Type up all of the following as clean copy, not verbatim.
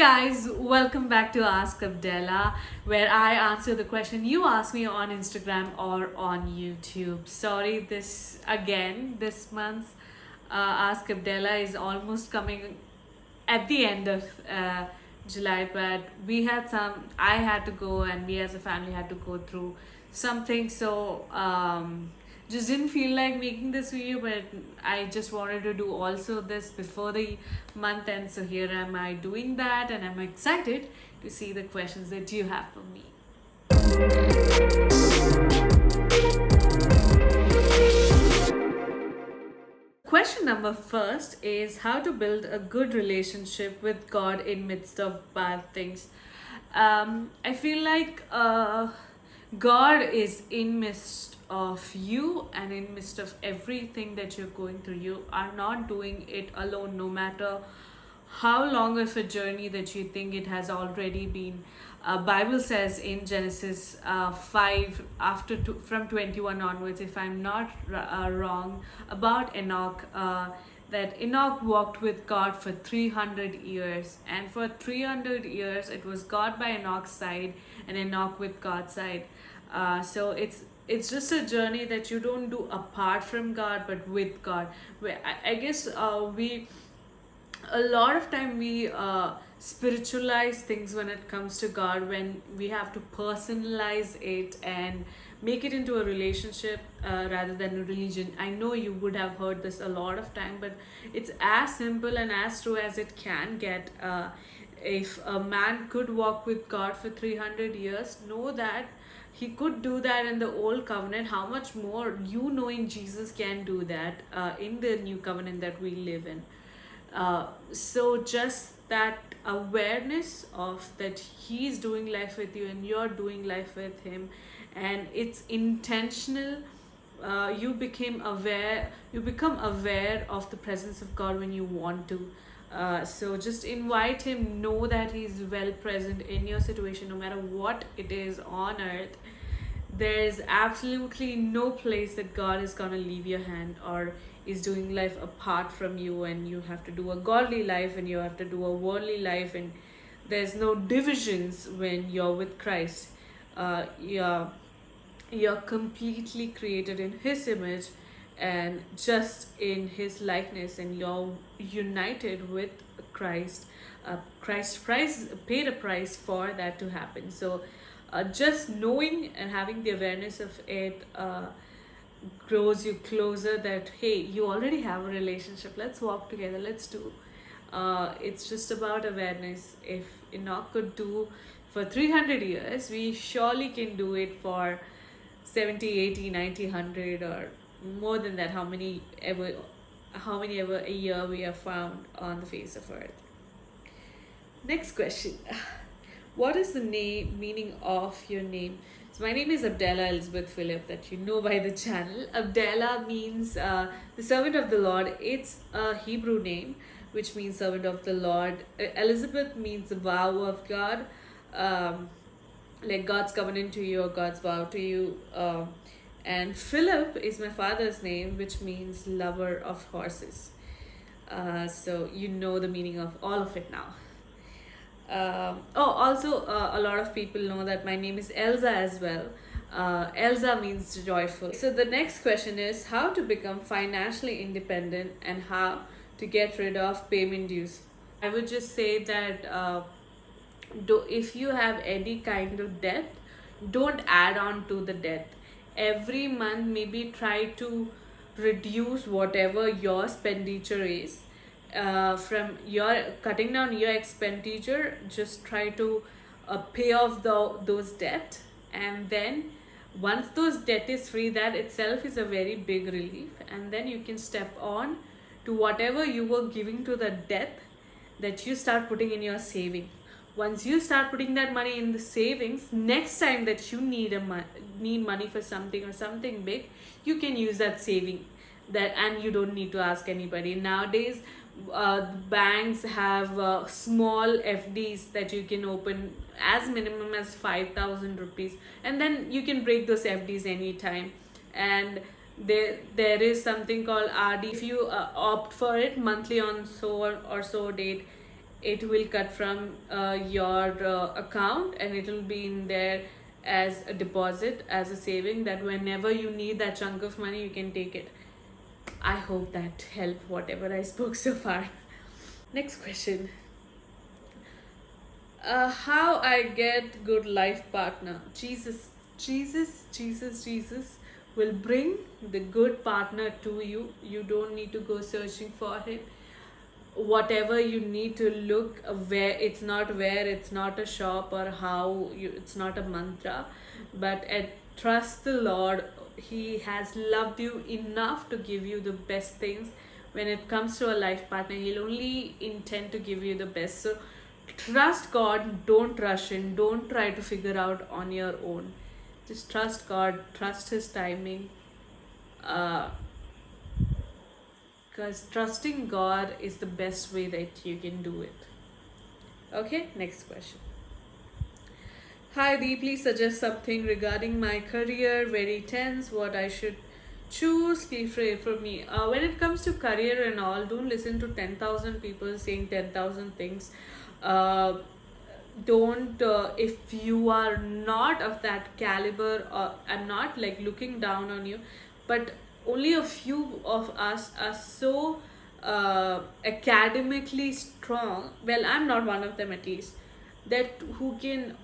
guys, welcome back to Ask Abdela, where I answer the question you ask me on Instagram or on YouTube. Sorry, this month, Ask Abdela is almost coming at the end of July, but I had to go, and we as a family had to go through something. So just didn't feel like making this video, but I just wanted to do also this before the month end. So here am I doing that, and I'm excited to see the questions that you have for me. Question number first is how to build a good relationship with God in midst of bad things. I feel like God is in midst of you and in midst of everything that you're going through. You are not doing it alone, no matter how long of a journey that you think it has already been. Bible says in Genesis 5 from 21 onwards, if I'm not wrong, about Enoch, that Enoch walked with God for 300 years, and for 300 years it was God by Enoch's side and Enoch with God's side. So it's just a journey that you don't do apart from God but with God. Where I guess we a lot of time we spiritualize things when it comes to God, when we have to personalize it and make it into a relationship rather than a religion. I know you would have heard this a lot of time, but it's as simple and as true as it can get. If a man could walk with God for 300 years, know that he could do that in the old covenant. How much more you knowing Jesus can do that in the new covenant that we live in. So just that awareness of that he's doing life with you and you're doing life with him, and it's intentional. You become aware of the presence of God when you want to. So just invite him, know that he's well present in your situation no matter what it is on earth. There's absolutely no place that God is gonna leave your hand or is doing life apart from you, and you have to do a godly life and you have to do a worldly life, and there's no divisions when you're with Christ. You're completely created in his image and just in his likeness, and you're united with Christ. Christ price paid a price for that to happen. So just knowing and having the awareness of it grows you closer, that hey, you already have a relationship, let's walk together, let's do. It's just about awareness. If Enoch could do for 300 years, we surely can do it for 70, 80, 90, 100, or more than that, how many ever a year we have found on the face of earth. Next question. What is the meaning of your name? So my name is Abdela Elizabeth Philip, that you know by the channel. Abdela means the servant of the Lord. It's a Hebrew name which means servant of the Lord. Elizabeth means the vow of God, like God's covenant to you or God's vow to you. And Philip is my father's name, which means lover of horses. So you know the meaning of all of it now. Also, a lot of people know that my name is Elsa as well. Elsa means joyful. So the next question is how to become financially independent and how to get rid of payment dues. I would just say that if you have any kind of debt, don't add on to the debt. Every month, maybe try to reduce whatever your expenditure is. From your cutting down your expenditure, just try to pay off those debt, and then once those debt is free, that itself is a very big relief, and then you can step on to whatever you were giving to the debt, that you start putting in your saving. Once you start putting that money in the savings, next time that you need money for something or something big, you can use that saving, that and you don't need to ask anybody. Nowadays banks have small FDs that you can open as minimum as 5,000 rupees, and then you can break those FDs anytime. And there is something called RD. If you opt for it monthly on so or so date, it will cut from your account, and it will be in there as a deposit, as a saving, that whenever you need that chunk of money, you can take it. I hope that helped whatever I spoke so far. Next question. How I get good life partner? Jesus will bring the good partner to you. You don't need to go searching for him. Whatever you need to look, where it's not a shop, or how you, it's not a mantra, but trust the Lord. He has loved you enough to give you the best things. When it comes to a life partner, he'll only intend to give you the best. So trust God, don't rush in, don't try to figure out on your own. Just trust God, trust his timing. uh, because trusting God is the best way that you can do it. Okay, next question. Hi Dee, please suggest something regarding my career. Very tense. What I should choose? Please pray for me. When it comes to career and all, don't listen to 10,000 people saying 10,000 things. Uh, don't If you are not of that caliber, I'm not like looking down on you, but only a few of us are so academically strong. Well, I'm not one of them, at least, that who can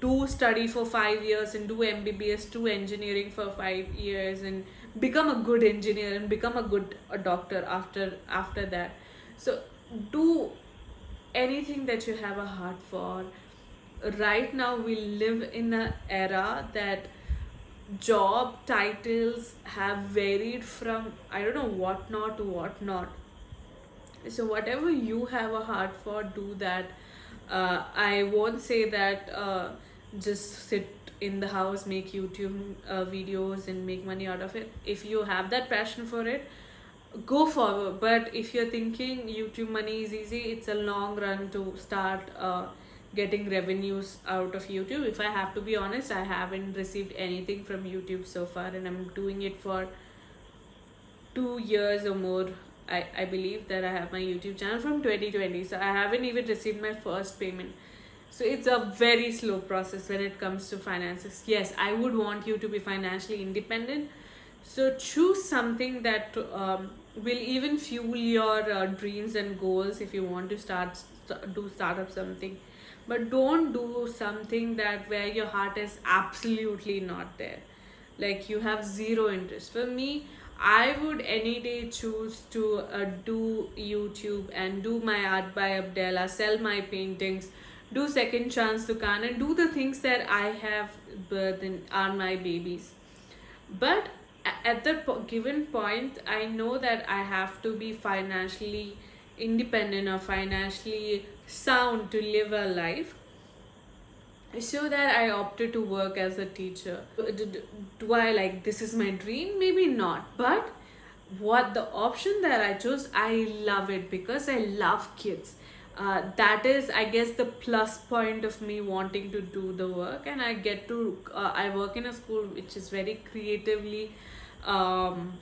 do study for 5 years and do MBBS, do engineering for 5 years, and become a good engineer and become a good doctor after that. So do anything that you have a heart for. Right now we live in an era that job titles have varied from, I don't know, what not to what not. So whatever you have a heart for, do that. I won't say that just sit in the house, make YouTube videos and make money out of it. If you have that passion for it, go forward. But if you're thinking YouTube money is easy, it's a long run to start getting revenues out of YouTube. If I have to be honest, I haven't received anything from YouTube so far, and I'm doing it for 2 years or more. I believe that I have my YouTube channel from 2020, so I haven't even received my first payment. So it's a very slow process when it comes to finances. Yes, I would want you to be financially independent. So choose something that will even fuel your dreams and goals. If you want to start up something, but don't do something that where your heart is absolutely not there, like you have zero interest. For me, I would any day choose to do YouTube and do my art by Abdela, sell my paintings, do second chance Dukan, and do the things that I have birthed and are my babies. But at the given point, I know that I have to be financially independent or financially sound to live a life. So that I opted to work as a teacher. Do I like this is my dream? Maybe not. But what the option that I chose, I love it because I love kids. That is, I guess, the plus point of me wanting to do the work. And I get to, I work in a school which is very creatively um,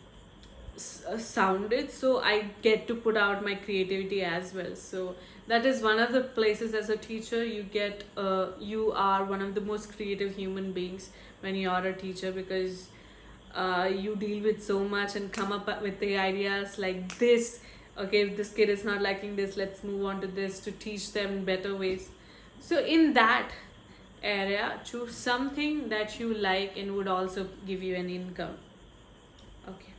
sounded, so I get to put out my creativity as well. So that is one of the places. As a teacher, you are one of the most creative human beings when you are a teacher, because you deal with so much and come up with the ideas like this. Okay, if this kid is not liking this, let's move on to this to teach them better ways. So in that area, choose something that you like and would also give you an income. Okay.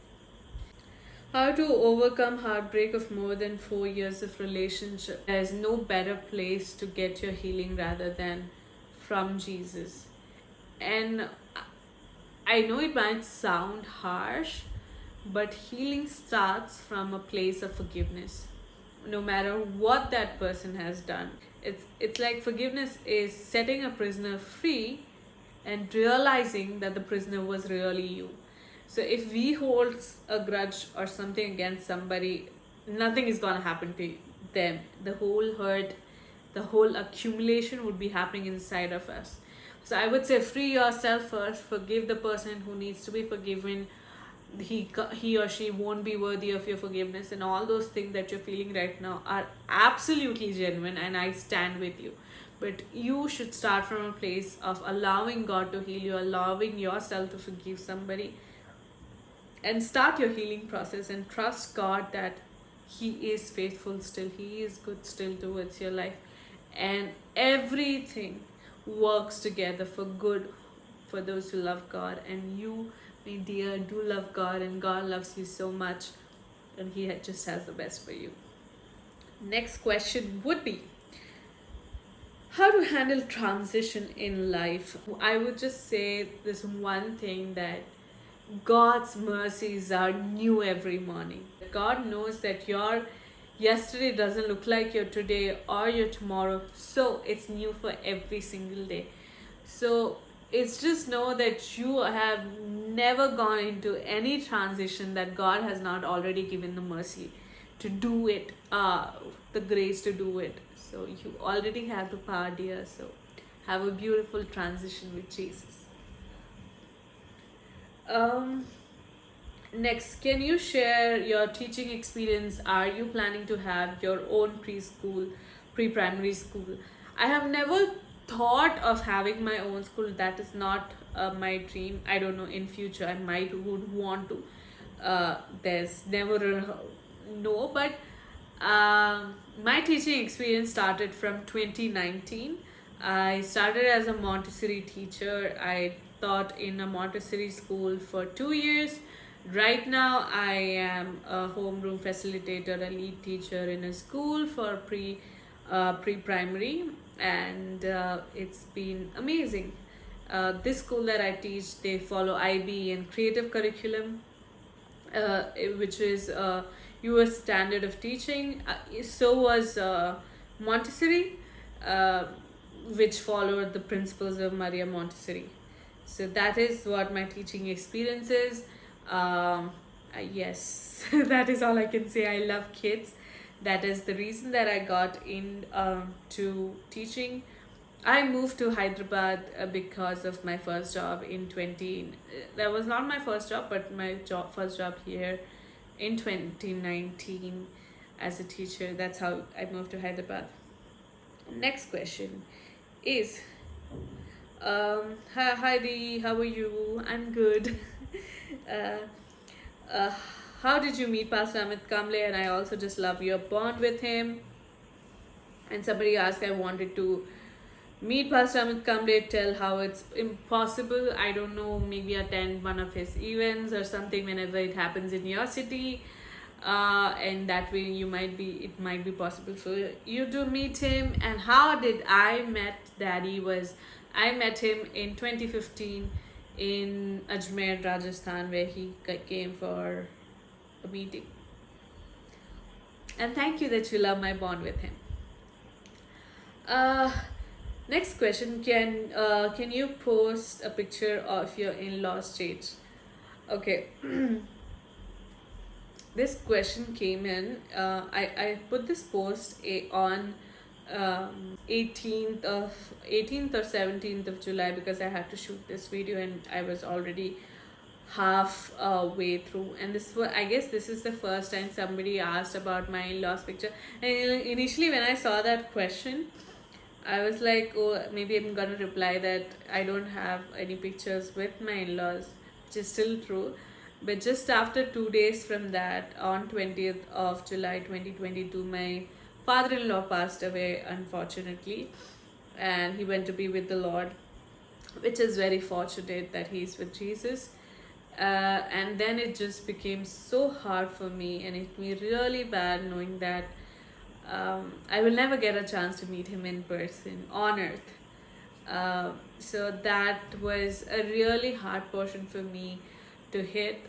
How to overcome heartbreak of more than 4 years of relationship. There's no better place to get your healing rather than from Jesus. And I know it might sound harsh, but healing starts from a place of forgiveness. No matter what that person has done. It's like forgiveness is setting a prisoner free and realizing that the prisoner was really you. So if we hold a grudge or something against somebody, nothing is gonna happen to them. The whole hurt, the whole accumulation would be happening inside of us. So I would say free yourself first, forgive the person who needs to be forgiven, he or she won't be worthy of your forgiveness, and all those things that you're feeling right now are absolutely genuine, and I stand with you. But you should start from a place of allowing God to heal you, allowing yourself to forgive somebody, and start your healing process, and trust God that He is faithful still, He is good still towards your life, and everything works together for good for those who love God. And you, my dear, do love God, and God loves you so much, and He just has the best for you. Next question would be, how to handle transition in life. I would just say this one thing, that God's mercies are new every morning. God knows that your yesterday doesn't look like your today or your tomorrow, so it's new for every single day. So it's just know that you have never gone into any transition that God has not already given the mercy to do it, the grace to do it. So you already have the power, dear. So have a beautiful transition with Jesus. Next, can you share your teaching experience? Are you planning to have your own preschool, pre-primary school? I have never thought of having my own school. That is not my dream. I don't know, in future I might would want to. There's never a no, but my teaching experience started from 2019. I started as a Montessori teacher. I taught in a Montessori school for 2 years. Right now, I am a homeroom facilitator, a lead teacher in a school for pre-primary, and it's been amazing. This school that I teach, they follow IB and creative curriculum, which is US standard of teaching. So was Montessori, uh, which followed the principles of Maria Montessori. So that is what my teaching experience is. Yes, that is all I can say. I love kids. That is the reason that I got in to teaching. I moved to Hyderabad because of my first job in 20. That was not my first job, but my first job here in 2019 as a teacher. That's how I moved to Hyderabad. Next question is, hi Heidi, how are you? I'm good. uh, uh, how did you meet Pastor Amit Kamble? And I also just love your bond with him. And somebody asked, I wanted to meet Pastor Amit Kamble, tell how it's impossible. I don't know, maybe attend one of his events or something whenever it happens in your city. And that way it might be possible for you to meet him. And how did I met Daddy was, I met him in 2015 in Ajmer, Rajasthan, where he came for a meeting. And thank you that you love my bond with him. Next question, can you post a picture of your in-laws stage? Okay. This question came in. I put this post on 18th or 17th of July, because I had to shoot this video and I was already half way through, and I guess this is the first time somebody asked about my in-laws picture. And initially when I saw that question, I was like, oh, maybe I'm gonna reply that I don't have any pictures with my in-laws, which is still true. But just after 2 days from that, on 20th of July 2022, my father-in-law passed away, unfortunately, and he went to be with the Lord, which is very fortunate that he's with Jesus. And then it just became so hard for me, and it made me really bad knowing that I will never get a chance to meet him in person on earth. So that was a really hard portion for me to hit.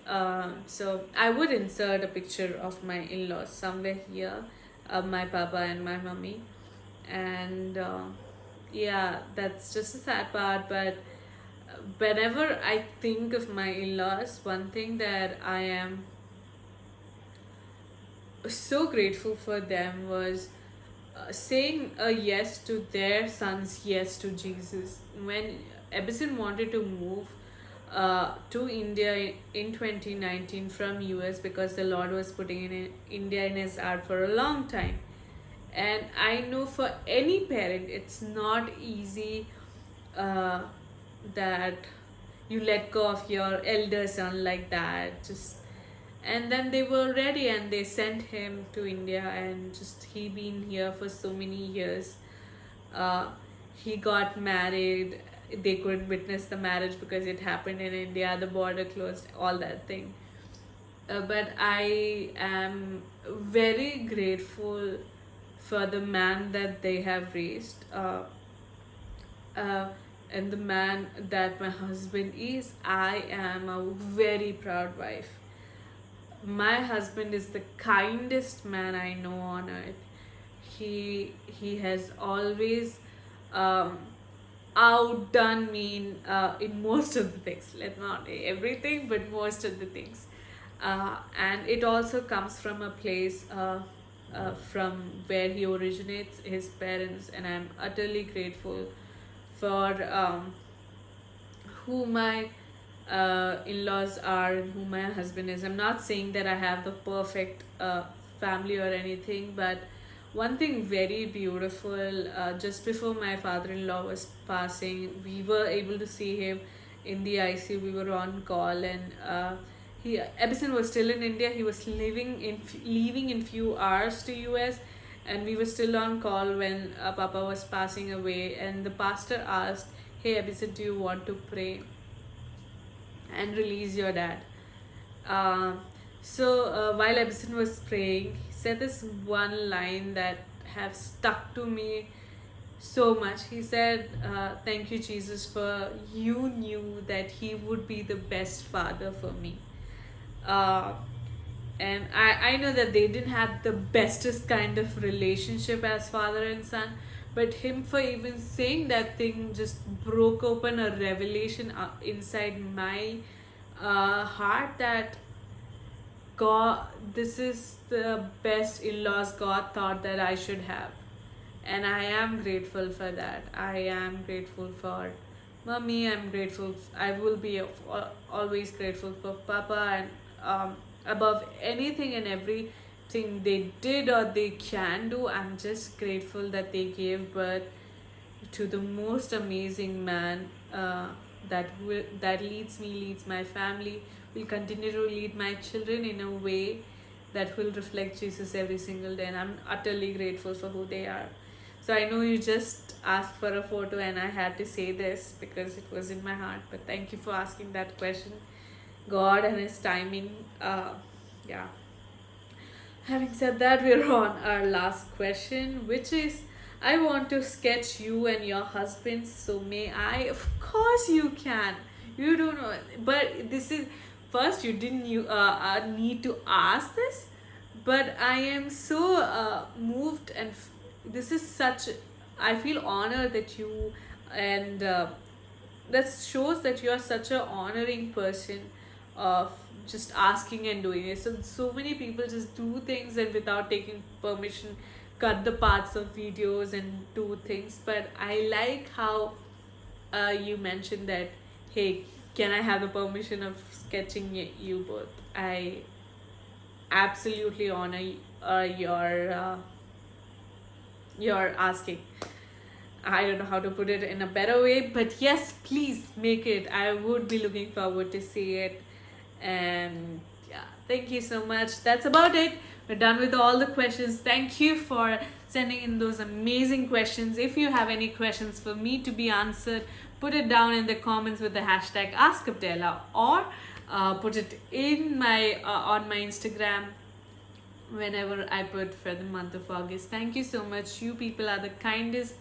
So I would insert a picture of my in-laws somewhere here, my papa and my mummy. And yeah, that's just a sad part. But whenever I think of my in-laws, one thing that I am so grateful for them was saying a yes to their son's yes to Jesus. When Ebison wanted to move to India in 2019 from US, because the Lord was putting India in his heart for a long time. And I know for any parent it's not easy, uh, that you let go of your elder son like that. Just, and then they were ready and they sent him to India, and just he been here for so many years. uh, he got married. They couldn't witness the marriage because it happened in India, the border closed, all that thing. But I am very grateful for the man that they have raised, uh, and the man that my husband is. I am a very proud wife. My husband is the kindest man I know on earth. He has always um, outdone me in most of the things. Let not say everything, but most of the things. And it also comes from a place, from where he originates, his parents, and I'm utterly grateful for who my in-laws are and who my husband is. I'm not saying that I have the perfect family or anything, but one thing very beautiful, just before my father-in-law was passing, we were able to see him in the ICU. We were on call, and Ebison was still in India. He was leaving in few hours to US, and we were still on call when Papa was passing away. And the pastor asked, "Hey, Ebison, do you want to pray and release your dad?" Uh, while Ebison was praying, he said this one line that have stuck to me so much. He said, "Thank you, Jesus, for you knew that he would be the best father for me." Uh, and I know that they didn't have the bestest kind of relationship as father and son, but him for even saying that thing just broke open a revelation inside my heart, that God, this is the best in-laws God thought that I should have. And I am grateful for that. I am grateful for mommy. I'm grateful. I will be always grateful for Papa, and above anything and everything they did or they can do, I'm just grateful that they gave birth to the most amazing man, that leads me, leads my family, will continue to lead my children in a way that will reflect Jesus every single day. And I'm utterly grateful for who they are. So I know you just asked for a photo, and I had to say this because it was in my heart. But thank you for asking that question. God and his timing. Yeah. Having said that, we're on our last question, which is, I want to sketch you and your husband. So may I? Of course you can. You don't know, but this is first. You didn't need to ask this, but I am so moved, and this is such. I feel honored that you, and that shows that you are such a honoring person of just asking and doing it. So many people just do things and without taking permission, cut the parts of videos and do things. But I like how you mentioned that, hey, can I have the permission of sketching you both? I absolutely honor your asking. I don't know how to put it in a better way, but yes, please make it. I would be looking forward to see it. And yeah, thank you so much. That's about it. We're done with all the questions. Thank you for sending in those amazing questions. If you have any questions for me to be answered, put it down in the comments with the hashtag AskAbdela, or put it in my on my Instagram whenever I put for the month of August. Thank you so much. You people are the kindest.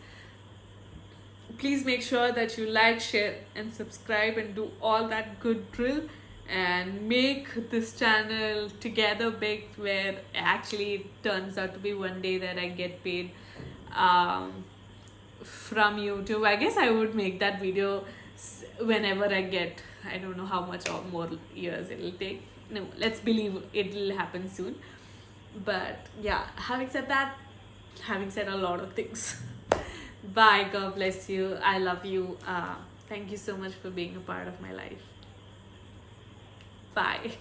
Please make sure that you like, share, and subscribe, and do all that good drill, and make this channel together big, where actually it turns out to be one day that I get paid from YouTube. I guess I would make that video whenever I get, I don't know how much or more years it'll take. No, let's believe it'll happen soon. But yeah, having said that, having said a lot of things, bye. God bless you. I love you. Thank you so much for being a part of my life. Bye.